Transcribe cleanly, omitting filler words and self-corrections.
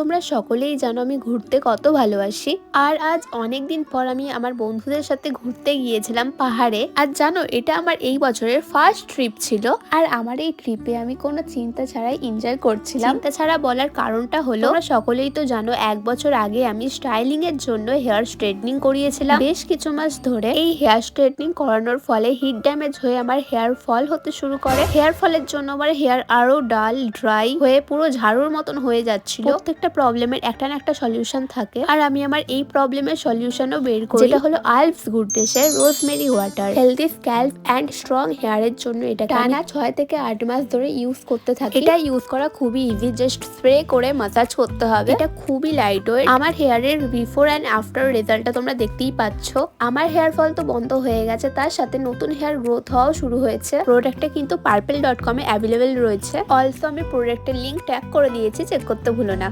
তোমরা সকলেই জানো আমি ঘুরতে কত ভালোবাসি। আর আজ অনেক দিন পর আমি আমার বন্ধুদের সাথে ঘুরতে গিয়েছিলাম পাহাড়ে। আর জানো এটা আমার এই বছরের ফার্স্ট ট্রিপ ছিল। আর আমার এই ট্রিপে আমি কোনো চিন্তা ছাড়াই এনজয় করছিলাম। চিন্তা ছাড়া বলার কারণটা হলো তোমরা সকলেই তো জানো 1 বছর আগে আমি স্টাইলিং এর জন্য হেয়ার স্ট্রেটনিং করিয়েছিলাম। বেশ কিছু মাস ধরে এই হেয়ার স্ট্রেটনিং করানোর ফলে হিট ড্যামেজ হয়ে আমার হেয়ার ফল হতে শুরু করে। হেয়ার ফলের জন্য আমার হেয়ার আরো ডাল ড্রাই হয়ে পুরো ঝাড়ুর মতন হয়ে যাচ্ছিল। প্রত্যেকটা প্রবলেমের একটা না একটা সলিউশন থাকে, আর আমি আমার এই প্রবলেমের সলিউশনও বের করি, যেটা হলো আলপস গুডনেসের rosemary water. Healthy scalp and strong হেয়ারের জন্য এটা টানা 6 থেকে 8 মাস ধরে ইউজ করতে থাকি। এটা ইউজ করা খুবই ইজি, জাস্ট স্প্রে করে মাসাজ করতে হবে। এটা খুবই লাইট ওয়েট। আমার হেয়ারের বিফোর এন্ড আফটার রেজাল্টটা তোমরা দেখতেই পাচ্ছ। আমার হেয়ার ফল তো বন্ধ হয়ে গেছে, তার সাথে নতুন হেয়ার গ্রোথ হওয়াও শুরু হয়েছে। প্রোডাক্টটা কিন্তু purple.com এ অ্যাভেলেবেল রয়েছে। অলসো আমি প্রোডাক্টের লিংক ট্যাগ করে দিয়েছি, চেক করতে ভুলো না।